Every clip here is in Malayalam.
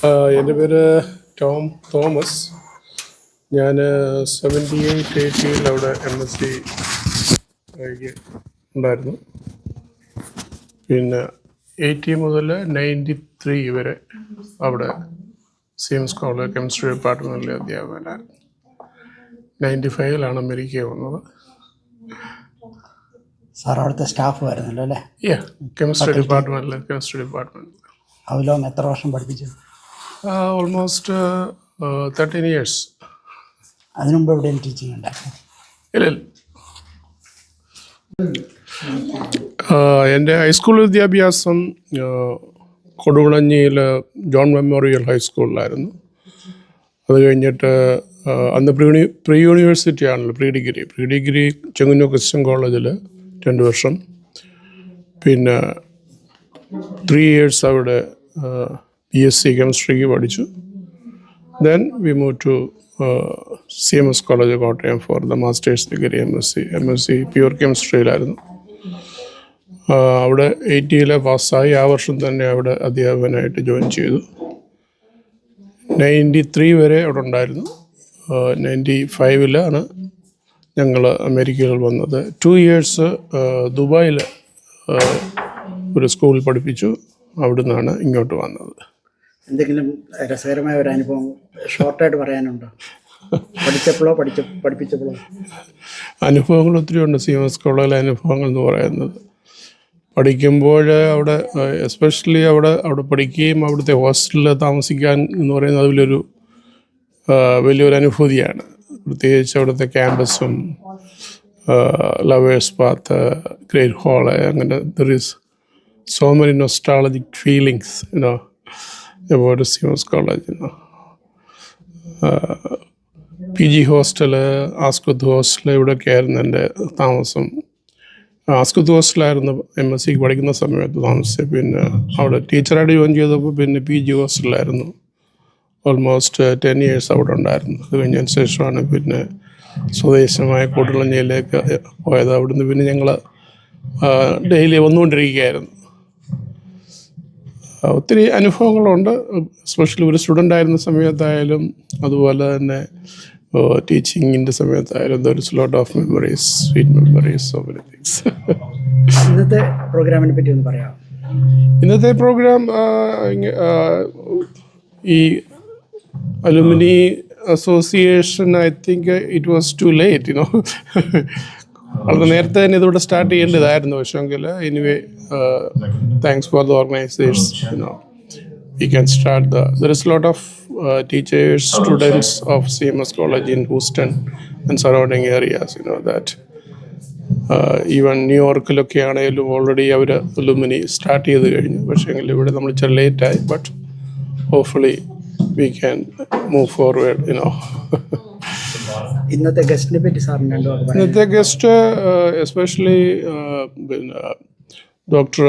എൻ്റെ പേര് തോമസ്. ഞാൻ 78-80 അവിടെ MSc ഉണ്ടായിരുന്നു. പിന്നെ 80 മുതൽ 93 വരെ അവിടെ CMS കോളേജ് കെമിസ്ട്രി ഡിപ്പാർട്ട്മെൻറ്റിലെ അധ്യാപകനായിരുന്നു. 95 അമേരിക്ക വന്നത്. സാർ അവിടുത്തെ സ്റ്റാഫ് വരുന്നല്ലോ അല്ലേ? കെമിസ്ട്രി ഡിപ്പാർട്ട്മെൻറ്റിൽ. അതിലും എത്ര വർഷം പഠിപ്പിച്ചു? Almost 13 years. അതിനു മുമ്പ് എവിടെയും ടീച്ചിങ് ഉണ്ടായിരുന്നു? ഇല്ല. എൻ്റെ ഹൈസ്കൂൾ വിദ്യാഭ്യാസം കൊടുകുളഞ്ഞിയിൽ ജോൺ മെമ്മോറിയൽ ഹൈസ്കൂളിലായിരുന്നു. അത് കഴിഞ്ഞിട്ട് അന്ന് പ്രീ യൂണിവേഴ്സിറ്റി ആണല്ലോ, പ്രീ ഡിഗ്രി ചെങ്ങന്നൂർ ക്രിസ്ത്യൻ കോളേജിൽ 2 വർഷം. പിന്നെ 3 years അവിടെ BSc കെമിസ്ട്രിക്ക് പഠിച്ചു. Then we move to CMS college Kottayam for the masters degree MSc pure കെമിസ്ട്രിയിലായിരുന്നു. അവിടെ 80 പാസ്സായി. ആ വർഷം തന്നെ അവിടെ അധ്യാപകനായിട്ട് ജോയിൻ ചെയ്തു. 93 വരെ അവിടെ ഉണ്ടായിരുന്നു. 95 ഞങ്ങൾ അമേരിക്കയിൽ വന്നത്. 2 years ദുബായിൽ ഒരു സ്കൂളിൽ പഠിപ്പിച്ചു. അവിടെ നിന്നാണ് ഇങ്ങോട്ട് വന്നത്. എന്തെങ്കിലും രസകരമായ ഒരു അനുഭവം ഷോർട്ടായിട്ട് പറയാനുണ്ടോ? പഠിപ്പിച്ചപ്പോഴോ? അനുഭവങ്ങൾ ഒത്തിരി ഉണ്ട്. CMS കോളേജിലെ അനുഭവങ്ങൾ എന്ന് പറയുന്നത്, പഠിക്കുമ്പോൾ അവിടെ എസ്പെഷ്യലി അവിടെ പഠിക്കുകയും അവിടുത്തെ ഹോസ്റ്റലിൽ താമസിക്കാൻ എന്ന് പറയുന്നത് വലിയൊരു അനുഭൂതിയാണ്. പ്രത്യേകിച്ച് അവിടുത്തെ ക്യാമ്പസും ലവേഴ്സ് പാത്ത്, ഗ്രേറ്റ് ഹാള്, അങ്ങനെ there is so many nostalgic feelings, about CMS college. PG hostel, ആസ്കുത്ത് ഹോസ്റ്റൽ, ഇവിടെയൊക്കെ ആയിരുന്നു എൻ്റെ താമസം. ആസ്കുത്ത് ഹോസ്റ്റലായിരുന്നു MSc പഠിക്കുന്ന സമയത്ത് താമസിച്ചത്. പിന്നെ അവിടെ ടീച്ചറായിട്ട് ജോയിൻ ചെയ്തപ്പോൾ പിന്നെ PG ഹോസ്റ്റലായിരുന്നു. ഓൾമോസ്റ്റ് 10 years അവിടെ ഉണ്ടായിരുന്നു. അത് കഴിഞ്ഞതിന് ശേഷമാണ് പിന്നെ സ്വദേശമായ കൊടുകുളഞ്ഞിയിലേക്ക് പോയത്. അവിടുന്ന് പിന്നെ ഞങ്ങൾ ഡെയിലി വന്നുകൊണ്ടിരിക്കുകയായിരുന്നു. ഒത്തിരി അനുഭവങ്ങളുണ്ട്. എസ്പെഷ്യലി ഒരു സ്റ്റുഡൻ്റ് ആയിരുന്ന സമയത്തായാലും അതുപോലെ തന്നെ ടീച്ചിങ്ങിൻ്റെ സമയത്തായാലും there is lot of memories, sweet memories, so many things. ഇന്നത്തെ പ്രോഗ്രാമിനെ പറ്റി ഒന്ന് പറയാം. ഇന്നത്തെ പ്രോഗ്രാം ഈ alumni association, I think it was too late, വളരെ നേരത്തെ തന്നെ ഇതിവിടെ സ്റ്റാർട്ട് ചെയ്യേണ്ടതായിരുന്നു. പക്ഷേങ്കിൽ anyway, thanks for the organisers. We can start there is a lot of teachers, students of CMS college in Houston and surrounding areas, that even ന്യൂയോർക്കിലൊക്കെ ആണെങ്കിലും ഓൾറെഡി അവർ അലുമിനി സ്റ്റാർട്ട് ചെയ്ത് കഴിഞ്ഞു. പക്ഷേങ്കിൽ ഇവിടെ നമ്മൾ ഇച്ചിരി ലേറ്റായി. But hopefully we can move forward. ഇന്നത്തെ ഗസ്റ്റിനെ പറ്റി സാറിന് രണ്ടു വാക്ക് പറയാം. ഇന്നത്തെ ഗസ്റ്റ് എസ്പെഷ്യലി പിന്നെ ഡോക്ടർ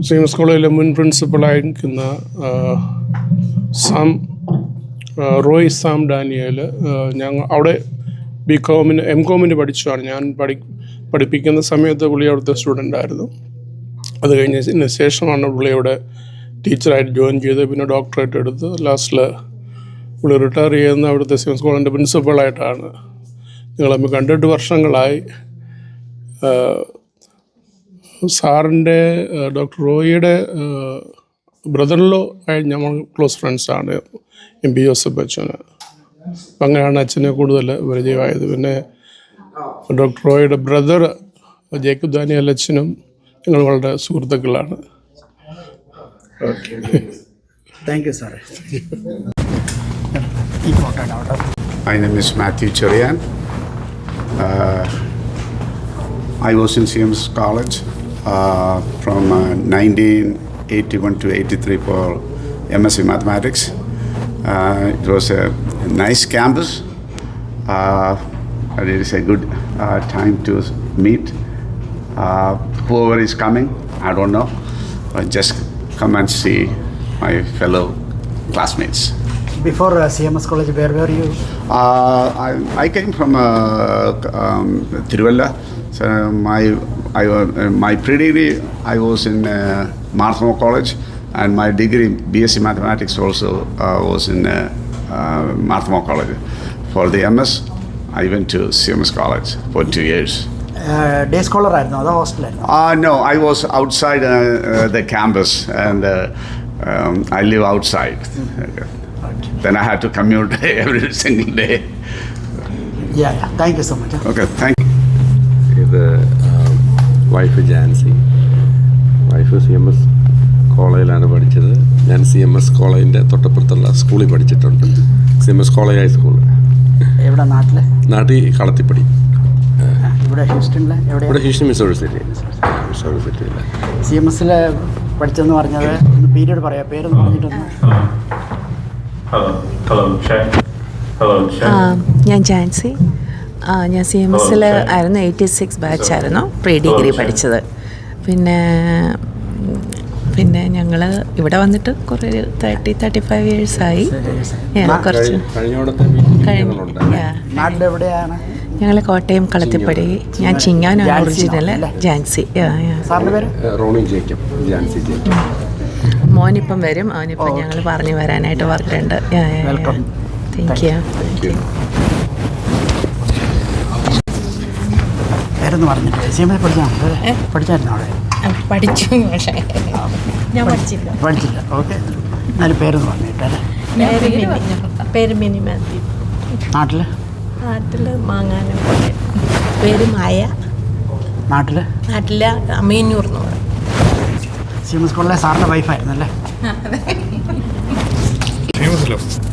CMS കോളേജിലെ മുൻ പ്രിൻസിപ്പളായിരിക്കുന്ന റോയ് സാം ഡാനിയേൽ. ഞങ്ങൾ അവിടെ MCOM പഠിച്ചതാണ്. ഞാൻ പഠിപ്പിക്കുന്ന സമയത്ത് പുള്ളി അവിടുത്തെ സ്റ്റുഡൻ്റായിരുന്നു. അത് കഴിഞ്ഞതിന് ശേഷമാണ് പുള്ളി അവിടെ ടീച്ചറായിട്ട് ജോയിൻ ചെയ്ത് പിന്നെ ഡോക്ടറേറ്റ് എടുത്ത് ലാസ്റ്റിൽ പുള്ളി റിട്ടയർ ചെയ്യുന്ന അവിടുത്തെ CMS കോളേജിൻ്റെ പ്രിൻസിപ്പളായിട്ടാണ്. ഞങ്ങൾ തമ്മിൽ കണ്ടിട്ട് വർഷങ്ങളായി. സാറിൻ്റെ ഡോക്ടർ റോയിയുടെ ബ്രദറിലോ ആയി ഞങ്ങൾ ക്ലോസ് ഫ്രണ്ട്സാണ്, MP ജോസഫ് അച്ഛന്. അപ്പം അങ്ങനെയാണ് അച്ഛനെ കൂടുതൽ പരിചയമായത്. പിന്നെ ഡോക്ടർ റോയിയുടെ ബ്രദർ ജേക്കബ് ദാനിയേൽ അച്ഛനും ഞങ്ങൾ വളരെ സുഹൃത്തുക്കളാണ്. Thank you, sir. My name is Matthew Cherian. I was in CMS College from 1981 to 83 for MSc Mathematics. It was a nice campus. It is a good time to meet whoever is coming. I don't know. Just come and see my fellow classmates. Before CMS College, where were you? I came from Tiruvalla. So my my pre-degree I was in Marthamo College, and my degree BSc Mathematics also was in Marthamo College. For the MS, I went to CMS College for 2 years. Day scholar ആയിരുന്നു അതോ ഹോസ്റ്റലായിരുന്നു? No, I was outside the campus, and I live outside. Then I had to commute every single day. Thank you so much. Okay, thank you. ഇത് വൈഫ് ജാൻസി. വൈഫ് CMS കോളേജിലാണ് പഠിച്ചത്. ഞാൻ CMS കോളേജിൻ്റെ തൊട്ടപ്പുറത്തുള്ള സ്കൂളിൽ പഠിച്ചിട്ടുണ്ട്. CMS college high school. എവിടെ നാട്ടിൽ കളത്തിപ്പടി. ഇവിടെ ഹ്യൂസ്റ്റണിൽ എവിടെ? ഇവിടെ ഹ്യൂസ്റ്റൺ മിസോറി സിറ്റിയില്ല. CMS പഠിച്ചെന്ന് പറഞ്ഞത് പീരീഡ് പറയാം, പേരൊന്ന് പറഞ്ഞിട്ടൊന്ന്. ഞാൻ ജാൻസി. ഞാൻ CMS ആയിരുന്നു 86 ബാച്ചായിരുന്നു പ്രീ ഡിഗ്രി പഠിച്ചത്. പിന്നെ ഞങ്ങൾ ഇവിടെ വന്നിട്ട് കുറേ 35 ഇയേഴ്സായി. കുറച്ച് നാട്ടിലെവിടെയാണ്? ഞങ്ങൾ കോട്ടയം കളത്തിപ്പടി. ഞാൻ ചിങ്ങാനാണ് original. Jancy. Ronnie Jacob. Jancy Jacob. മോനിപ്പം വരും. അവനിപ്പം ഞങ്ങൾ പറഞ്ഞു വരാനായിട്ട് പറഞ്ഞിട്ടുണ്ട്. വെൽക്കം. Thank you. പേരൊന്ന് പറഞ്ഞിട്ട്. CMS പഠിച്ചായിരുന്നോ അവിടെ? പഠിച്ചു, പക്ഷേ ഞാൻ പഠിച്ചില്ല. ഓക്കെ, എന്നാലും പേരൊന്ന് പറഞ്ഞിട്ടേ. പേര് മിനി മാത്യു. നാട്ടിൽ മാങ്ങാനം. പേര് മായ. നാട്ടിൽ അമീന്നൂർ എന്ന് പറയും. CMS കോളേജിലെ സാറിൻ്റെ വൈഫായിരുന്നല്ലേ?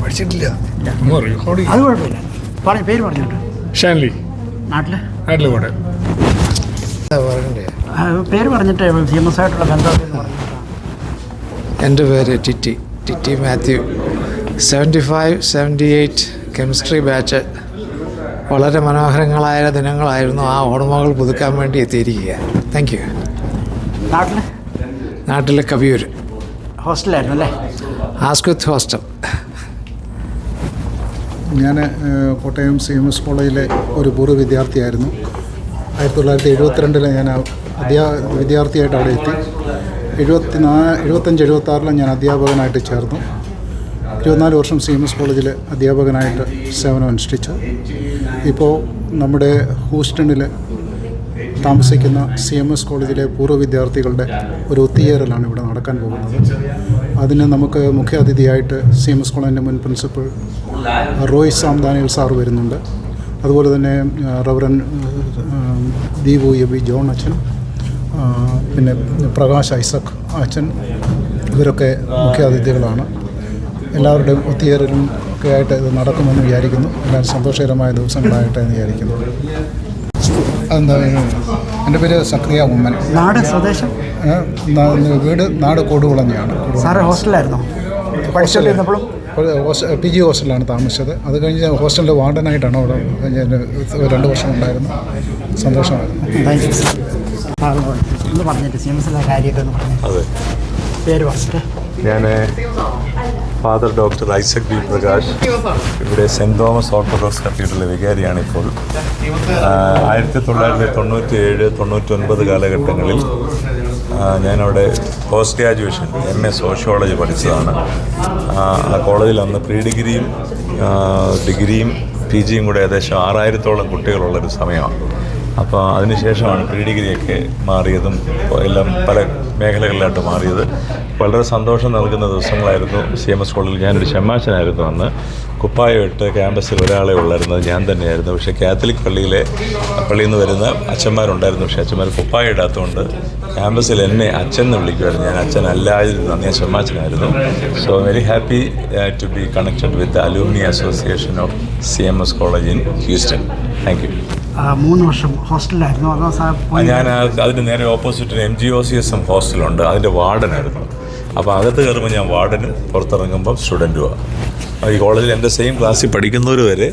പഠിച്ചിട്ടില്ല. അത് കുഴപ്പമില്ല, പേര് പറഞ്ഞോട്ട്. ഷാൻലി. നാട്ടിൽ കൂടെ പേര് പറഞ്ഞിട്ട് CMS ആയിട്ടുള്ള ബന്ധം പറഞ്ഞിട്ടാണ്. എൻ്റെ പേര് ടിറ്റി മാത്യു. 75-78 chemistry batch. വളരെ മനോഹരങ്ങളായ ദിനങ്ങളായിരുന്നു. ആ ഓർമ്മകൾ പുതുക്കാൻ വേണ്ടി എത്തിയിരിക്കുക. Thank you. നാട്ടിലെ കവിയൂർ ഹോസ്റ്റലായിരുന്നു അല്ലേ? ആസ്കുത്ത് ഹോസ്റ്റൽ. ഞാൻ കോട്ടയം CMS കോളേജിലെ ഒരു പൂർവ്വ വിദ്യാർത്ഥിയായിരുന്നു. 1972 ഞാൻ വിദ്യാർത്ഥിയായിട്ട് അവിടെ എത്തി. 75-76 ഞാൻ അധ്യാപകനായിട്ട് ചേർന്നു. 24 വർഷം CMS കോളേജിൽ അധ്യാപകനായിട്ട് സേവനം അനുഷ്ഠിച്ചു. ഇപ്പോൾ നമ്മുടെ ഹൂസ്റ്റണിൽ താമസിക്കുന്ന CMS കോളേജിലെ പൂർവ്വ വിദ്യാർത്ഥികളുടെ ഒരു ഒത്തുചേരലാണ് ഇവിടെ നടക്കാൻ പോകുന്നത്. അതിന് നമുക്ക് മുഖ്യാതിഥിയായിട്ട് CMS കോളേജിൻ്റെ മുൻ principal Roy Sam Daniel sir വരുന്നുണ്ട്. അതുപോലെ തന്നെ റവറൻ ദീപു എബി ജോൺ അച്ഛൻ, പിന്നെ പ്രകാശ് ഐസക് അച്ഛൻ, ഇവരൊക്കെ മുഖ്യാതിഥികളാണ്. എല്ലാവരുടെയും ഒത്തുചേരലും ഒക്കെ ആയിട്ട് ഇത് നടക്കുമെന്ന് വിചാരിക്കുന്നു. എല്ലാം സന്തോഷകരമായ ദിവസങ്ങളായിട്ട് എന്ന് വിചാരിക്കുന്നു. അതെന്താ, എൻ്റെ പേര് സക്രിയ ഉമ്മൻ. നാട് സ്വദേശം? വീട് നാട് കൊടുകുളഞ്ഞാണ്. സാറ് ഹോസ്റ്റലായിരുന്നോ പഠിച്ചുകൊണ്ടിരുന്നപ്പോഴും? PG ഹോസ്റ്റലിലാണ് താമസിച്ചത്. അത് കഴിഞ്ഞ് ഹോസ്റ്റലിൻ്റെ വാർഡനായിട്ടാണ് അവിടെ 2 വർഷം ഉണ്ടായിരുന്നു. സന്തോഷമായിരുന്നു. ഒന്ന് പറഞ്ഞിട്ട് CMS കാര്യമൊക്കെ ഒന്ന് പറഞ്ഞു. അതെ, പേര് പറഞ്ഞിട്ട്. ഞാൻ father doctor Isaac B Prakash. ഇവിടെ സെൻറ്റ് തോമസ് ഓർത്തഡോക്സ് കത്തീഡ്രലിലെ വികാരിയാണ് ഇപ്പോൾ. 1997-99 കാലഘട്ടങ്ങളിൽ ഞാനവിടെ പോസ്റ്റ് ഗ്രാജുവേഷൻ MA സോഷ്യോളജി പഠിച്ചതാണ്. ആ കോളേജിൽ അന്ന് പ്രീ ഡിഗ്രിയും ഡിഗ്രിയും PG കൂടെ ഏകദേശം 6000-ഓളം കുട്ടികളുള്ളൊരു സമയമാണ്. അപ്പോൾ അതിനുശേഷമാണ് പ്രീ ഡിഗ്രിയൊക്കെ മാറിയതും എല്ലാം പല മേഖലകളിലായിട്ട് മാറിയത്. വളരെ സന്തോഷം നൽകുന്ന ദിവസങ്ങളായിരുന്നു. CMS കോളേജിൽ ഞാനൊരു ഷമ്മാശനായിരുന്നു അന്ന്. കുപ്പായമിട്ട് ക്യാമ്പസിൽ ഒരാളെ ഉള്ളായിരുന്നത് ഞാൻ തന്നെയായിരുന്നു. പക്ഷേ കാത്തലിക് പള്ളിയിൽ നിന്ന് വരുന്ന അച്ഛന്മാരുണ്ടായിരുന്നു. പക്ഷേ അച്ഛന്മാർ കുപ്പായ ഇടാത്തതുകൊണ്ട് ക്യാമ്പസിൽ എന്നെ അച്ഛൻ എന്ന് വിളിക്കുമായിരുന്നു. ഞാൻ അച്ഛനല്ലായിരുന്നു, ഞാൻ ഷമ്മാശനായിരുന്നു. So very happy to be connected with alumni association of CMS college in Houston. Thank you. 3 വർഷം ഹോസ്റ്റലിലായിരുന്നു അതോ? ഞാൻ അതിന് നേരെ ഓപ്പോസിറ്റ് MGOCSM ഹോസ്റ്റലുണ്ട്, അതിൻ്റെ വാർഡനായിരുന്നു. അപ്പോൾ അകത്ത് കയറുമ്പോൾ ഞാൻ വാർഡനും പുറത്തിറങ്ങുമ്പം സ്റ്റുഡൻറ്റുമാണ്. ഈ കോളേജിൽ എൻ്റെ സെയിം ക്ലാസ്സിൽ പഠിക്കുന്നവർ വരെ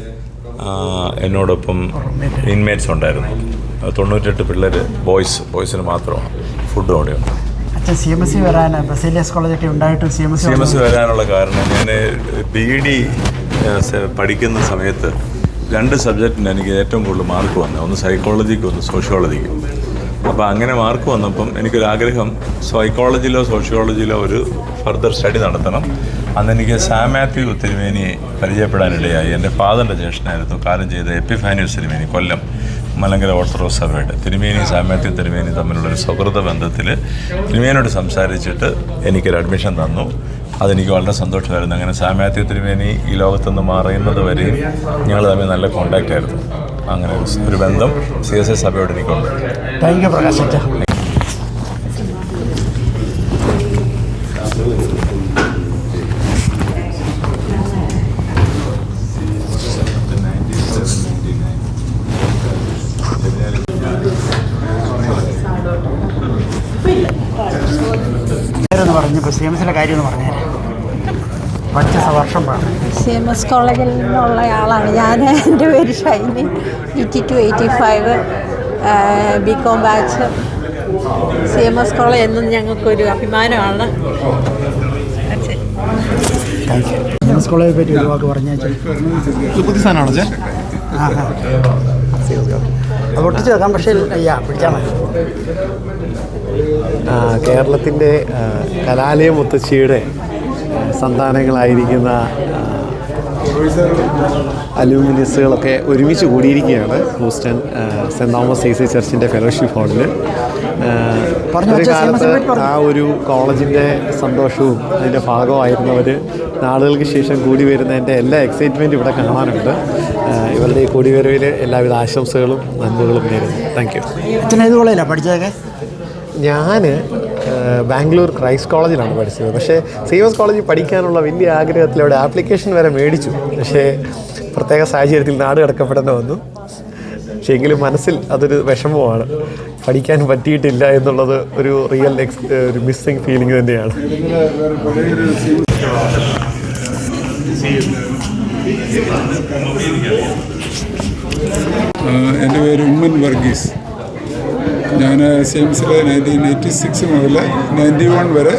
എന്നോടൊപ്പം ഇൻമേറ്റ്സ് ഉണ്ടായിരുന്നു. 98 പിള്ളേർ ബോയ്സിന് മാത്രമാണ്. ഫുഡ് അവിടെയുണ്ട്. CMS വരാൻ ബസേലിയസ് കോളേജൊക്കെ ഉണ്ടായിട്ടും CMS വരാനുള്ള കാരണം ഞാൻ BD പഠിക്കുന്ന സമയത്ത് 2 സബ്ജക്റ്റിന് എനിക്ക് ഏറ്റവും കൂടുതൽ മാർക്ക് വന്നത്, ഒന്ന് സൈക്കോളജിക്കും ഒന്ന് സോഷ്യോളജിക്കും. അപ്പോൾ അങ്ങനെ മാർക്ക് വന്നപ്പം എനിക്കൊരാഗ്രഹം സൈക്കോളജിയിലോ സോഷ്യോളജിയിലോ ഒരു ഫർദർ സ്റ്റഡി നടത്തണം. അന്ന് എനിക്ക് സാം മാത്യു തിരുമേനിയെ പരിചയപ്പെടാനിടയായി. എൻ്റെ ഫാദറിൻ്റെ ജ്യേഷ്ഠനായിരുന്നു കാലം ചെയ്ത എപ്പിഫാനിയസ് തിരുമേനി, കൊല്ലം മലങ്കര ഓർത്തഡോക്സ് സഭയുടെ. തിരുമേനി സാം മാത്യു തിരുമേനി തമ്മിലുള്ളൊരു സൗഹൃദ ബന്ധത്തിൽ തിരുമേനിയോട് സംസാരിച്ചിട്ട് എനിക്കൊരു അഡ്മിഷൻ തന്നു. അതെനിക്ക് വളരെ സന്തോഷമായിരുന്നു. അങ്ങനെ സാം മാത്യു തിരുമേനി ഈ ലോകത്തുനിന്ന് മാറുന്നത് വരെയും ഞങ്ങൾ തമ്മിൽ നല്ല കോണ്ടാക്റ്റ് ആയിരുന്നു. അങ്ങനെ ഒരു ബന്ധം CSI സഭയോട് എനിക്കുണ്ട്. താങ്ക് യു പ്രകാശ് അച്ഛാ. പേരൊന്ന് പറഞ്ഞു, ഇപ്പോൾ CMSലെ കാര്യം ഒന്ന് പറഞ്ഞേരെ. പഠിച്ച വർഷം പറഞ്ഞു. CMS കോളേജിൽ നിന്നുള്ള ആളാണ് ഞാൻ. എൻ്റെ പേര് Shiny. 82-85 BCom batch. CMS college എന്നും ഞങ്ങൾക്കൊരു അഭിമാനമാണ്. Thank you. CMS കോളേജിനെ പറ്റി ഒരു വാക്ക് പറഞ്ഞാൽ പുതിയ സാധനമാണോ ചേ? അത് ഒട്ടിച്ച് വെക്കാം, പക്ഷേ പിടിച്ചാൽ മതി. കേരളത്തിൻ്റെ കലാലയ മുത്തശ്ശിയുടെ സന്താനങ്ങളായിരിക്കുന്ന അലൂമിനിയസുകളൊക്കെ ഒരുമിച്ച് കൂടിയിരിക്കുകയാണ് ഹൂസ്റ്റൺ സെൻറ് തോമസ് CSI ചർച്ചിൻ്റെ ഫെലോഷിപ്പ് ഹാളിൽ. ഒരു കാലത്ത് ആ ഒരു കോളേജിൻ്റെ സന്തോഷവും അതിൻ്റെ ഭാഗമായിരുന്നവർ നാളുകൾക്ക് ശേഷം കൂടി വരുന്നതിൻ്റെ എല്ലാ എക്സൈറ്റ്മെൻറ്റും ഇവിടെ കാണാനുണ്ട്. ഇവരുടെ ഈ കൂടിവരവിൽ എല്ലാവിധ ആശംസകളും നന്മകളും നേരുന്നു. Thank you. അച്ഛൻ ഏത് കോളേജിലാണ് പഠിച്ചതൊക്കെ? ഞാൻ ബാംഗ്ലൂർ ക്രൈസ്റ്റ് കോളേജിലാണ് പഠിച്ചത്. പക്ഷേ CMS കോളേജിൽ പഠിക്കാനുള്ള വലിയ ആഗ്രഹത്തിൽ അവിടെ ആപ്ലിക്കേഷൻ വരെ മേടിച്ചു. പക്ഷേ പ്രത്യേക സാഹചര്യത്തിൽ നാട് കടക്കപ്പെടേണ്ടി വന്നു. പക്ഷേ എങ്കിലും മനസ്സിൽ അതൊരു വിഷമമാണ്. പഠിക്കാൻ പറ്റിയിട്ടില്ല എന്നുള്ളത് ഒരു റിയൽ ഒരു മിസ്സിങ് ഫീലിംഗ് തന്നെയാണ്. എൻ്റെ പേര് ഉമ്മൻ വർഗീസ്. ഞാൻ CMSൽ 1986 മുതൽ 91 വരെ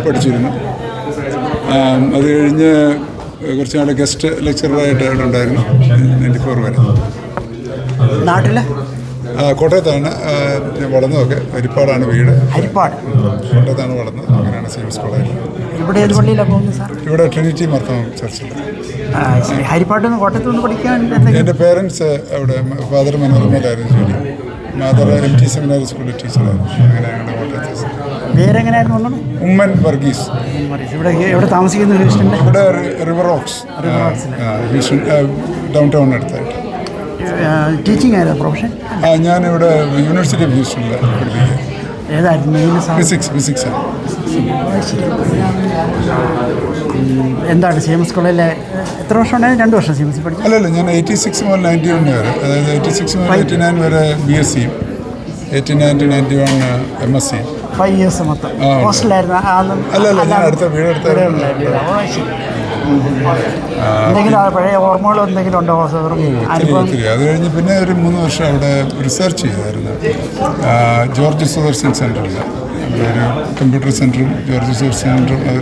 പഠിച്ചിരുന്നു. അത് കഴിഞ്ഞ് കുറച്ച് നാൾ ഗസ്റ്റ് ലെക്ചറായിട്ട് അവിടെ ഉണ്ടായിരുന്നു 94 വരെ. നാട്ടിൽ കോട്ടയത്താണ് ഞാൻ വളർന്നതൊക്കെ. ഹരിപ്പാടാണ് വീട്. ഹരിപ്പാട് കോട്ടയത്താണ് വളർന്നത്. അങ്ങനെയാണ് CMS കോളേജ്. ഇവിടെ ഏത് പള്ളിയിലാണ് പോകുന്നത് സാർ? ഇവിടെ ട്രിനിറ്റി മാർത്തോമ ചർച്ചിൽ. ഹരിപ്പാട്ടിൽ നിന്ന് കോട്ടയത്ത് നിന്ന് പഠിക്കാൻ എൻ്റെ പേരൻസ് അവിടെ ഫാദർ മനോരമയിലായിരുന്നു ജോലി. മദർ MT സെമിനാരി സ്കൂളിൽ ടീച്ചറായിരുന്നു. അങ്ങനെ ഞങ്ങളുടെ കോട്ടയത്ത്. പേരെങ്ങനെയായിരുന്നു ഒന്നും? ഉമ്മൻ വർഗീസ്. ഇവിടെ എവിടെ താമസിക്കുന്നു? ഹ്യൂസ്റ്റണിൽ. ഇവിടെ river rocks Houston down town അടുത്തായിട്ട്. ടീച്ചിങ് ആയിരുന്നു പ്രൊഫഷൻ? ഞാനിവിടെ യൂണിവേഴ്സിറ്റി ഓഫ് ഹ്യൂസ്റ്റണിൽ പഠിപ്പിക്കുക. ഏതായിരുന്നു? ഫിസിക്സ്. എന്താണ് CMS കോളേജിലെ എത്ര വർഷം ഉണ്ടായിരുന്നു? 2 വർഷം CMS പഠിച്ചു? അല്ലല്ല, ഞാൻ 86 മുതൽ 91 വരെ, അതായത് 86 മുതൽ 89 വരെ BSc, 89 to 91 MSc. 5 years മൊത്തം ഹോസ്റ്റലായിരുന്നു? അല്ലല്ല, ഞാൻ അടുത്ത വീടെടുത്ത. എന്തെങ്കിലും പഴയ ഓർമ്മകളോ എന്തെങ്കിലും ഉണ്ടോ? ഒത്തിരി. അത് കഴിഞ്ഞ് പിന്നെ ഒരു 3 വർഷം അവിടെ റിസർച്ച് ചെയ്തായിരുന്നു. ജോർജ് സുദർശൻ സെൻറ്ററിൽ അവിടെ ഒരു കമ്പ്യൂട്ടർ സെൻറ്ററും ജോർജ് സുദർശൻ സെൻറ്ററും അത്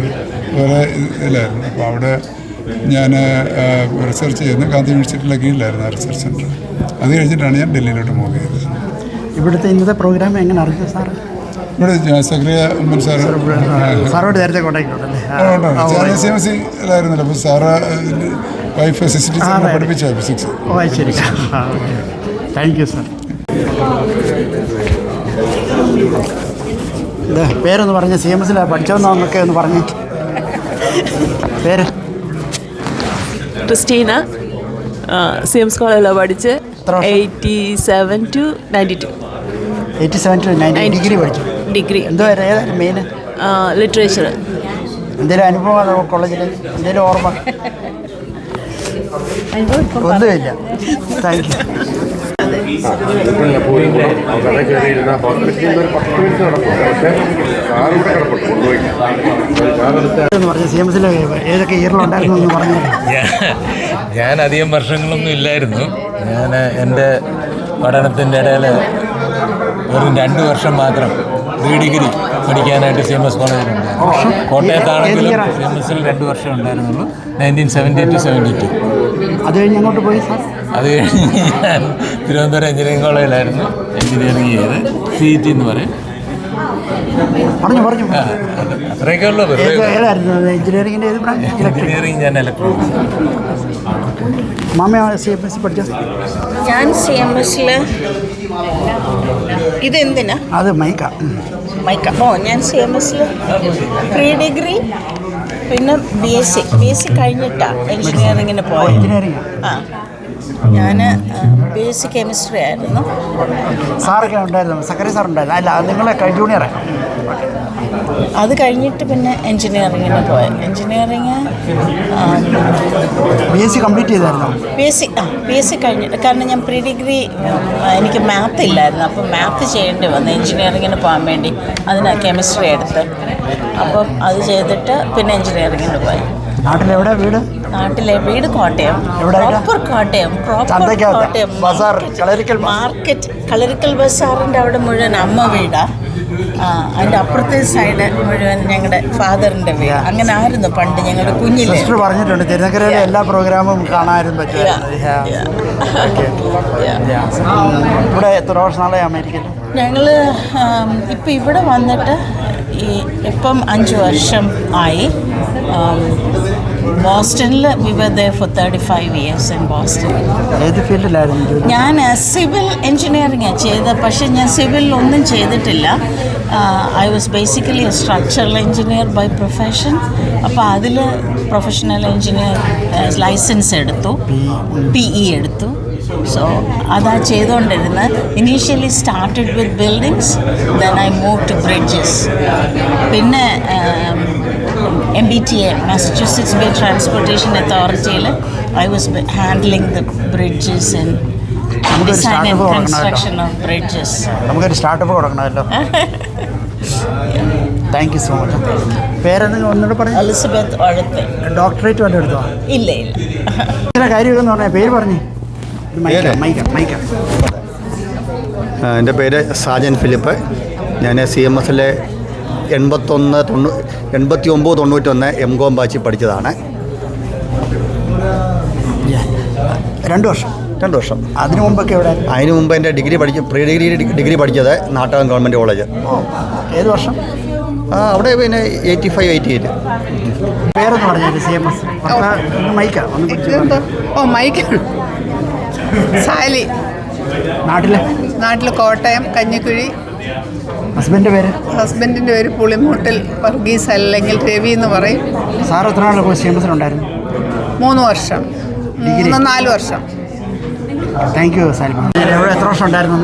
വേറെ ഇതിലായിരുന്നു. അപ്പോൾ അവിടെ ഞാൻ റിസർച്ച് ചെയ്യുന്നത് ഗാന്ധി യൂണിവേഴ്സിറ്റിയിലെ കീഴിലായിരുന്നു ആ റിസർച്ച് സെൻറ്റർ. അത് കഴിഞ്ഞിട്ടാണ് ഞാൻ ഡൽഹിയിലോട്ട് മൂവ് ചെയ്തത്. ഇവിടുത്തെ ഇന്നത്തെ പ്രോഗ്രാം എങ്ങനെ അറിഞ്ഞു സാറ്? ഇവിടെ സക്രിയ ഉമ്മൻ സാറോട് നേരത്തെ കോൺടാക്ട് ഉണ്ടല്ലേ? CMSലായിരുന്നല്ലോ. അപ്പോൾ സാറ് വൈഫ് അസിസ്റ്റന്റ് ടീച്ചറിനെ പഠിപ്പിച്ച ഫിസിക്സ്. ഓ ശരി. Thank you sir. പേരൊന്ന് പറഞ്ഞ് CMSലാണ് പഠിച്ചോന്നൊക്കെ ഒന്ന് പറഞ്ഞ്. പേര്? ക്രിസ്റ്റീന. CMS കോളേജിലാണ് പഠിച്ച്. 87 to 92. 87 to 90. ഡിഗ്രി പഠിച്ചു? ഡിഗ്രി. എന്തോ ഏതായാലും മെയിൻ? ലിറ്ററേച്ചർ. എന്തെങ്കിലും അനുഭവം കോളേജിൽ? എന്തെങ്കിലും ഓർമ്മ? ഒന്നുമില്ല. Thank you. പറഞ്ഞ CMSൽ ഏതൊക്കെ ഇയറിലുണ്ടായിരുന്നു എന്ന് പറഞ്ഞു. ഞാൻ അധികം വർഷങ്ങളൊന്നും ഇല്ലായിരുന്നു. ഞാൻ എൻ്റെ പഠനത്തിൻ്റെ ഇടയിൽ വെറും 2 വർഷം മാത്രം പ്രീ ഡിഗ്രി പഠിക്കാനായിട്ട് CMS കോളേജിലുണ്ടായിരുന്നു. കോട്ടയത്താണെങ്കിലും CMSൽ 2 വർഷം ഉണ്ടായിരുന്നുള്ളൂ. 1970 to 72. അത് കഴിഞ്ഞ് അങ്ങോട്ട് പോയി സാർ? അത് കഴിഞ്ഞ് ഞാൻ തിരുവനന്തപുരം എഞ്ചിനീയറിംഗ് കോളേജിലായിരുന്നു എഞ്ചിനീയറിംഗ് ചെയ്ത് CET എന്ന് പറയും. പറഞ്ഞു അത്രയൊക്കെ ഉള്ളൂ. ഏതായിരുന്നു എഞ്ചിനീയറിംഗിൻ്റെ ഏത് ബ്രാഞ്ച്? എഞ്ചിനീയറിംഗ് ഞാൻ ഇലക്ട്രോണിക്സ്. മാമ CMS പഠിച്ചത്? ഞാൻ CMSൽ ഇതെന്തിനാ? അത് മൈക്ക. ഞാൻ CMSൽ പ്രീ ഡിഗ്രി പിന്നെ BSc കഴിഞ്ഞിട്ടാണ് എഞ്ചിനീയറിങ്ങിന് പോയത്. ആ, ഞാൻ BSc കെമിസ്ട്രി ആയിരുന്നു. സാറൊക്കെ ഉണ്ടായിരുന്നു? സക്കറി സാർ ഉണ്ടായിരുന്നു? അല്ല, നിങ്ങളെ ജൂനിയറെ? അത് കഴിഞ്ഞിട്ട് പിന്നെ എഞ്ചിനീയറിങ്ങിന് പോയത്. എഞ്ചിനീയറിങ് BSc കംപ്ലീറ്റ് ചെയ്തായിരുന്നു? BSc കഴിഞ്ഞിട്ട്, കാരണം ഞാൻ പ്രീ ഡിഗ്രി എനിക്ക് മാത്ത് ഇല്ലായിരുന്നു. അപ്പം മാത്ത് ചെയ്യേണ്ടി വന്നു എഞ്ചിനീയറിങ്ങിന് പോകാൻ വേണ്ടി. അതിനാണ് കെമിസ്ട്രി എടുത്ത്. അപ്പം അത് ചെയ്തിട്ട് പിന്നെ എഞ്ചിനീയറിങ്ങിന് പോയി. നാട്ടിലെവിടെ വീട്? നാട്ടിലെ വീട് കോട്ടയം. പ്രോപ്പർ കോട്ടയം. മാർക്കറ്റ് കളരിക്കൽ ബസാറിൻ്റെ അവിടെ മുഴുവൻ അമ്മ വീടാ. അതിൻ്റെ അപ്പുറത്തെ സൈഡ് മുഴുവൻ ഞങ്ങളുടെ ഫാദറിൻ്റെ വീട്. അങ്ങനെ ആയിരുന്നു പണ്ട് ഞങ്ങളുടെ കുഞ്ഞിലെ. സിസ്റ്റർ പറഞ്ഞിട്ടുണ്ട് തിരുനക്കരയിലെ എല്ലാ പ്രോഗ്രാമും കാണാനും പറ്റും. ഇവിടെ എത്ര വർഷനാളെ അമേരിക്കയിൽ? ഞങ്ങൾ ഇപ്പം ഇവിടെ വന്നിട്ട് ഇപ്പം 5 വർഷം ആയി. ബോസ്റ്റണിൽ we were there for 35 years in Boston. ഏത് ഫീൽഡിലായിരുന്നു? ഞാൻ സിവിൽ എഞ്ചിനീയറിംഗാണ് ചെയ്തത്. പക്ഷേ ഞാൻ സിവിൽ ഒന്നും ചെയ്തിട്ടില്ല. I was basically a structural engineer by profession. അപ്പോൾ അതിൽ പ്രൊഫഷണൽ എഞ്ചിനീയർ ലൈസൻസ് എടുത്തു, PE എടുത്തു. സോ അതാ ചെയ്തുകൊണ്ടിരുന്നത്. Initially started with buildings, then I move to bridges. പിന്നെ MBTA, Massachusetts Bay Transportation Authority, I was handling the bridges and design and construction of bridges. നമുക്കൊരു സ്റ്റാർട്ടപ്പ് തുടങ്ങണമല്ലോ. Thank you so much. പേരെന്തെങ്കിലും ഒന്നുകൂടെ പറഞ്ഞു? എലിസബത്ത് ഒഴത്ത്. ഡോക്ടറേറ്റ് വല്ലതും എടുത്തോ? ഇല്ല. ഇത്ര കാര്യമെന്ന് പറഞ്ഞാൽ പേര് പറഞ്ഞു. മൈക്ക. എൻ്റെ പേര് സാജൻ ഫിലിപ്പ്. ഞാൻ CMSലെ 89-91 MCOM ബാച്ചിൽ പഠിച്ചതാണ്. 2 വർഷം. അതിനു മുമ്പൊക്കെ എവിടെ? അതിന് മുമ്പ് എൻ്റെ പ്രീ ഡിഗ്രി പഠിച്ചത് നാട്ടകം ഗവൺമെൻറ് കോളേജ്. ഏത് വർഷം? അവിടെ പിന്നെ 85-88. പേരൊന്ന് പറഞ്ഞാൽ CMS. Mica Sally. നാട്ടിൽ കോട്ടയം കഞ്ഞിക്കുഴി. ഹസ്ബൻഡിൻ്റെ പേര്? ഹസ്ബൻഡിൻ്റെ പേര് പുളിമൂട്ടിൽ വർഗീസ്, അല്ലെങ്കിൽ രവി എന്ന് പറയും. സാർ എത്ര നാൾ CMSലുണ്ടായിരുന്നു? 3 വർഷം. 4 വർഷം. Thank you Salima. എവിടെ എത്ര വർഷം ഉണ്ടായിരുന്നു?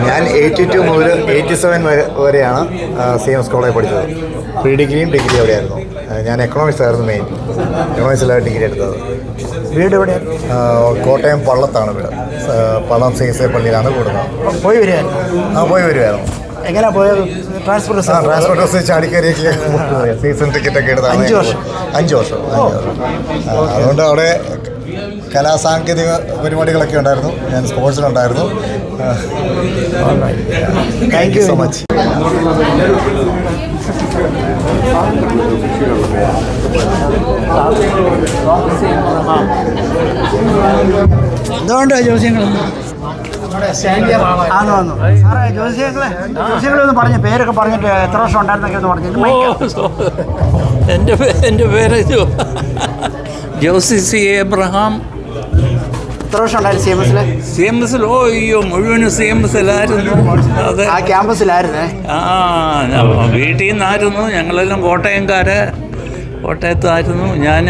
ഞാൻ 82 മുതൽ 87 വരെയാണ് CMS കോളേജിൽ പഠിച്ചത്. പ്രീ ഡിഗ്രിയും ഡിഗ്രി അവിടെയായിരുന്നു. ഞാൻ എക്കണോമിക്സ് ആയിരുന്നു മെയിൻ. എക്കണോമിക്സിലാണ് ഡിഗ്രി എടുത്തത്. വീട് എവിടെയാണ്? കോട്ടയം പള്ളത്താണ് വീട്. പള്ളം CSI പള്ളിയിലാണ് കൂടുന്നത്. പോയി വരുമായിരുന്നു? പോയി വരുമായിരുന്നു. എങ്ങനെയാണ് പോയത്? ട്രാൻസ്പോർട്ട് ബസ് ചാടിക്കരയ്ക്ക് സീസൺ ടിക്കറ്റൊക്കെ എടുത്താണ്. 5 വർഷം. അതുകൊണ്ട് അവിടെ കലാസാങ്കേതിക പരിപാടികളൊക്കെ ഉണ്ടായിരുന്നു. ഞാൻ സ്പോർട്സിലുണ്ടായിരുന്നു. Thank you so much. എന്തുകൊണ്ട് ജോസ്യങ്ങൾ വന്നു? സാറേ ജോസ്യങ്ങളൊന്ന് പറഞ്ഞ പേരൊക്കെ പറഞ്ഞിട്ട് എത്ര വർഷം ഉണ്ടായിരുന്നൊക്കെ ഒന്ന് പറഞ്ഞു. എൻ്റെ പേര് ജോസി C. എബ്രഹാം. എത്ര വർഷം ഉണ്ടായിരുന്നു CMSൽ? അയ്യോ, മുഴുവനും CMSലായിരുന്നു. അതെ, ആ ക്യാമ്പസിലായിരുന്നേ. വീട്ടിൽ നിന്നായിരുന്നു. ഞങ്ങളെല്ലാം കോട്ടയത്തായിരുന്നു. ഞാൻ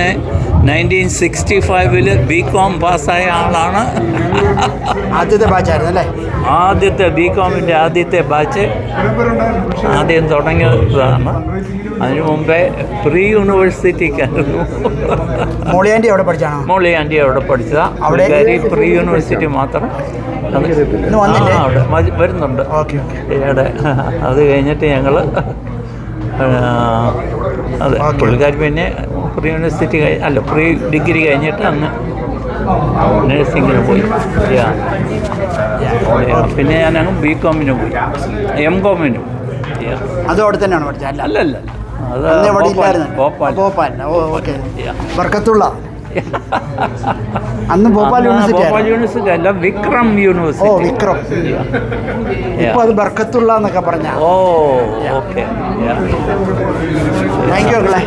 1965 BCom പാസ്സായ ആളാണ്. ആദ്യത്തെ ബാച്ചായിരുന്നു അല്ലേ? BComൻ്റെ ആദ്യത്തെ ബാച്ച് ആദ്യം തുടങ്ങിയതാണ്. അതിനു മുമ്പേ പ്രീ യൂണിവേഴ്സിറ്റിക്കായിരുന്നു. മോളിയാൻറ്റി അവിടെ പഠിച്ചാണോ? മോളിയാൻറ്റി അവിടെ പഠിച്ചതാണ്. അവിടെ പ്രീ യൂണിവേഴ്സിറ്റി മാത്രം അവിടെ വരുന്നുണ്ട്. ഇവിടെ അത് കഴിഞ്ഞിട്ട് ഞങ്ങൾ അതെ, പുള്ളിക്കാർ പിന്നെ പ്രീ യൂണിവേഴ്സിറ്റി പ്രീ ഡിഗ്രി കഴിഞ്ഞിട്ട് അങ്ങ് നഴ്സിങ്ങിന് പോയി. പിന്നെ ഞാൻ അങ്ങ് BComന് പോയി. MComന് അതും അവിടെ തന്നെയാണ് പഠിച്ചത്? അല്ല അല്ല, അത് അന്ന് ഇവിടെ ഇല്ലായിരുന്നു. ഭോപ്പാൽ. ഭോപ്പാൽ. ഓ ഓക്കെ. ബർക്കത്തുള്ള അന്ന് ഭോപ്പാൽ യൂണിവേഴ്സിറ്റി. ഭോപ്പാൽ യൂണിവേഴ്സിറ്റി അല്ല, വിക്രം യൂണിവേഴ്സിറ്റി. ഓ വിക്രം. ഇപ്പൊ അത് ബർക്കത്തുള്ള എന്നൊക്കെ പറഞ്ഞ. ഓ ഓക്കെ. താങ്ക് യു മക്കളെ.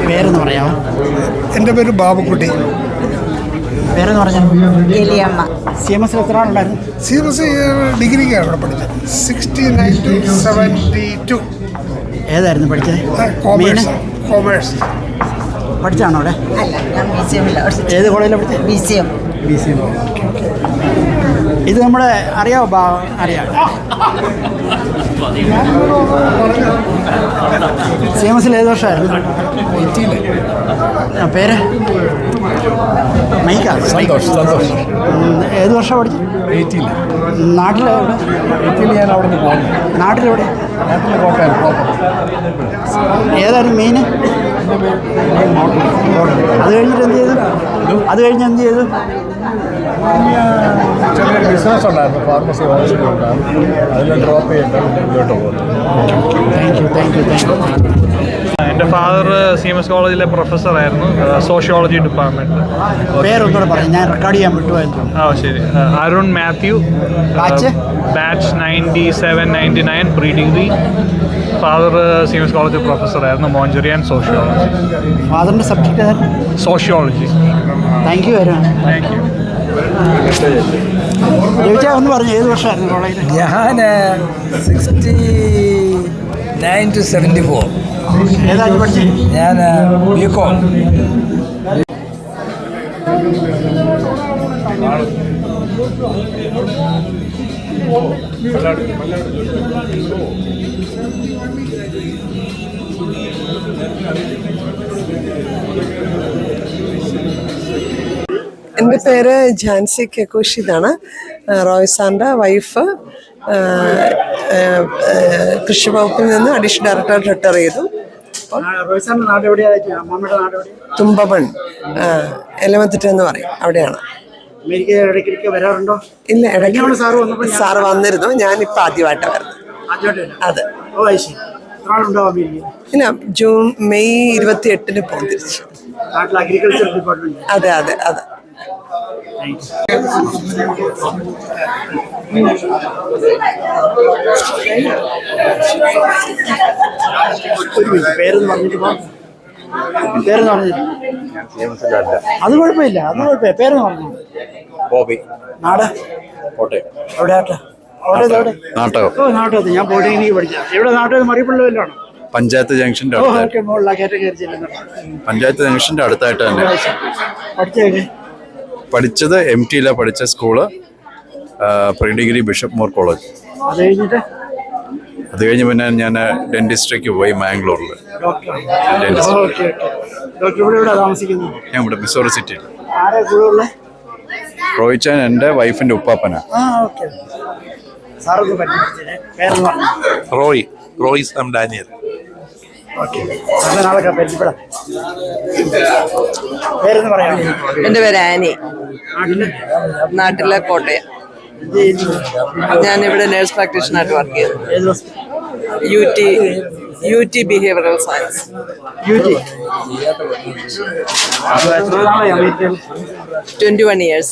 പേരെന്ന് പറയാമോ? എൻ്റെ പേര് ബാബുക്കുട്ടി. പേരെന്ന് പറഞ്ഞാൽ എലിയമ്മ. CMS എത്ര ആളുണ്ടായിരുന്നു? CMS ഡിഗ്രിക്കാണ് ഇവിടെ പഠിച്ചത്. 69 to 72. ഏതായിരുന്നു പഠിച്ചത്? കോമേഴ്സ് പഠിച്ചാണോ അവിടെ? അല്ല, ഞാൻ BCM. ഏത് കോളേജിലാണ് പഠിച്ചത്? BCM. ഇത് നമ്മുടെ അറിയാമോ? അറിയാം. CMS ഏത് വർഷമായിരുന്നു? പേര് മൈക്ക. സന്തോഷ്. ഏത് വർഷം പഠിച്ചു? 80. നാട്ടിലെവിടെ? 80 ഞാൻ അവിടെ നിന്ന് പോകുന്നു. നാട്ടിലെവിടെ? നാട്ടിൽ കോട്ടയം. ഏതായിരുന്നു മെയിൻ? അത് കഴിഞ്ഞിട്ട് എന്ത് ചെയ്തു? ചെറിയൊരു ബിസിനസ് ഉണ്ടായിരുന്നു, ഫാർമസി ഹോസ്പിറ്റൽ ഉണ്ടായിരുന്നു. അതിൽ ഡ്രോപ്പ് ചെയ്തിട്ട് മുന്നോട്ട് പോകുന്നു. Thank you. എൻ്റെ ഫാദർ CMS കോളേജിലെ പ്രൊഫസറായിരുന്നു, സോഷ്യോളജി ഡിപ്പാർട്ട്മെൻറ്റ്. പേരൊന്നുകൂടെ പറഞ്ഞു, ഞാൻ റെക്കോർഡ് ചെയ്യാൻ വിട്ടുപോയിരുന്നു. ശരി. Arun Mathew, batch 97-99 pre degree. Father CMS college പ്രൊഫസറായിരുന്നു, മോഞ്ചറി ആൻഡ് സോഷ്യോളജി. ഫാദറിൻ്റെ സബ്ജക്റ്റ് ഏതായിരുന്നു? സോഷ്യോളജി. താങ്ക് യു വരുവാണ്. Thank you. ചോദിച്ചാൽ ഒന്ന് പറഞ്ഞു, ഏത് വർഷമായിരുന്നു കോളേജിൽ? ഞാൻ 69 to 74. ഏതായിരുന്നു പഠിച്ചത്? ഞാൻ BCom. എൻ്റെ പേര് ജാൻസി കെക്കോഷി എന്നാണ്. റോയ് സാറിൻ്റെ വൈഫ്. കൃഷി വകുപ്പിൽ നിന്ന് അഡീഷണൽ ഡയറക്ടർ റിട്ടയർ ചെയ്തു. തുമ്പമൺ എലമത്തിട്ട് എന്ന് പറയും, അവിടെയാണ്. വരാറുണ്ടോ? ഇല്ല, ഇടയ്ക്ക് സാറ് വന്നിരുന്നു. ഞാനിപ്പോൾ ആദ്യമായിട്ടാണ് വരുന്നത്. അതെ. ഇല്ല, മെയ് 28 പോകും തിരിച്ചു. Agriculture department. അതെ. പേരെന്ന് പറഞ്ഞിട്ട് അത് കുഴപ്പമില്ല. പേരെന്ന് പറഞ്ഞു. ബോബി. നാട്? കോട്ടയം. എവിടെ? നാട്ടകം. ഓ, നാട്ടകത്ത്. ഞാൻ പോളിടെക്നിക്ക് പഠിച്ച. എവിടെ? നാട്ടകം മറിയപ്പള്ളിയിലാണോ? പഞ്ചായത്ത് ജംഗ്ഷൻ്റെ പഞ്ചായത്ത് ജംഗ്ഷൻ്റെ അടുത്തായിട്ട് തന്നെ. പഠിച്ചത് MTയിലാണ് പഠിച്ച school, pre degree bishop more college. അത് കഴിഞ്ഞ് പിന്നെ ഞാൻ ഡെന്റിസ്ട്രിക്ക് പോയി മാംഗ്ലൂരിൽ. ഞാൻ ഇവിടെ മിസോറി സിറ്റിയിൽ. റോയിച്ചാൻ എൻ്റെ വൈഫിൻ്റെ ഉപ്പാപ്പനാ. Roy Sam Daniel. എൻ്റെ പേര് ആനി. നാട്ടിലെ കോട്ടയം. ഞാനിവിടെ നേഴ്സ് പ്രാക്ടീഷണറായിട്ട് വർക്ക് ചെയ്തു. UT behavioural science. 21 years.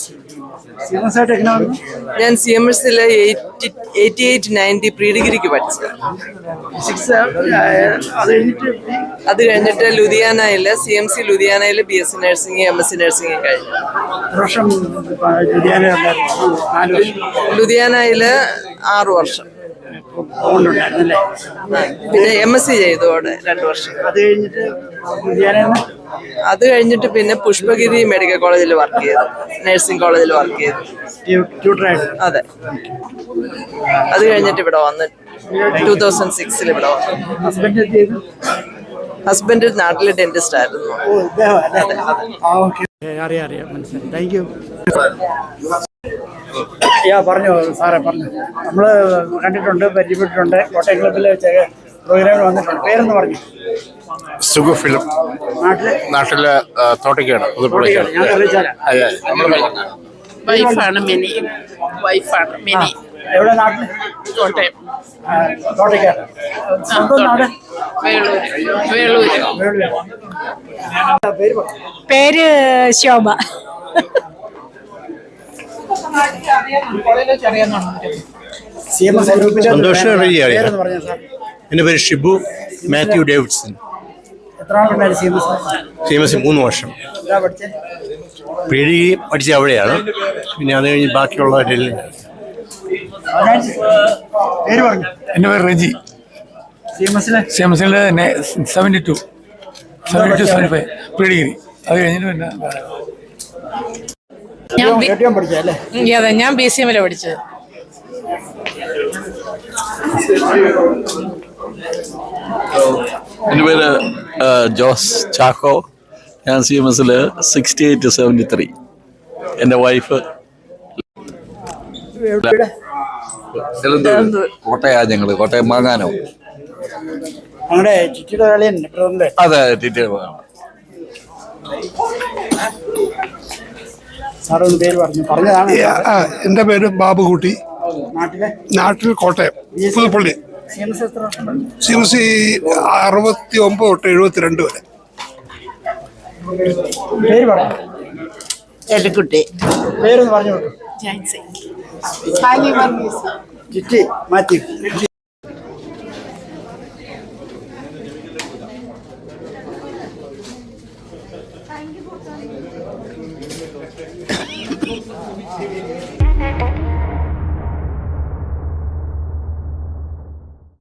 ഞാൻ CMSൽ 88-90 പ്രീ ഡിഗ്രിക്ക് പഠിച്ചത്. അത് കഴിഞ്ഞിട്ട് ലുധിയാനയിൽ CMC ലുധിയാനയിൽ BSc nursing MSc nursing കഴിഞ്ഞു. ലുധിയാനയിൽ 6 വർഷം. പിന്നെ MSc ചെയ്തു അവിടെ 2 വർഷം. അത് കഴിഞ്ഞിട്ട് പിന്നെ പുഷ്പഗിരി മെഡിക്കൽ കോളേജിൽ വർക്ക് ചെയ്തു, നഴ്സിംഗ് കോളേജിൽ വർക്ക് ചെയ്തു. അതെ. അത് കഴിഞ്ഞിട്ട് ഇവിടെ വന്ന് 2006 ഇവിടെ വന്നു. ഹസ്ബൻഡ് നാട്ടിലെ ഡെന്റിസ്റ്റ് ആയിരുന്നു. അറിയാം മനസ്സിലായി. Thank you. പറഞ്ഞു സാറേ പറഞ്ഞു. നമ്മൾ കണ്ടിട്ടുണ്ട്, പരിചയപ്പെട്ടിട്ടുണ്ട്. കോട്ടയം ക്ലബ്ബിൽ പ്രോഗ്രാമിൽ വന്നിട്ടുണ്ട്. പേരെന്ന് പറഞ്ഞു. സുഖ ഫിലിം നാട്ടിലെ തോട്ടയ്ക്കാണ്. വൈഫാണ് മിനി. വൈഫാണ് മിനി. എവിടെ നാട്ടിൽ? കോട്ടയം. തോട്ടയ്ക്കാണ്. വേളൂര്. പേര് ശോഭ. സന്തോഷം അറിയാം. എൻ്റെ പേര് ഷിബു മാത്യു ഡേവിഡ്സൺ. CMS 3 വർഷം. PhD പഠിച്ച അവിടെയാണ്. പിന്നെ അത് കഴിഞ്ഞ് ബാക്കിയുള്ള എൻ്റെ പേര് റെജി. CMS 72 75 predegree. അത് കഴിഞ്ഞിട്ട് പിന്നെ അതെ, ഞാൻ BCM പഠിച്ചത്. എൻ്റെ പേര് ജോസ് ചാക്കോ. ഞാൻ CMS 68 to 73. എൻ്റെ വൈഫ് കോട്ടയം. ഞങ്ങൾ കോട്ടയം മാങ്ങാനോ. അതെ, എൻ്റെ പേര് ബാബുകുട്ടി. നാട്ടിൽ കോട്ടയം പുതുപ്പള്ളി. CMS 69 തൊട്ട് 72 വരെ. എലിക്കുട്ടി. പേരൊന്ന് പറഞ്ഞു. ചിറ്റി മാത്യു.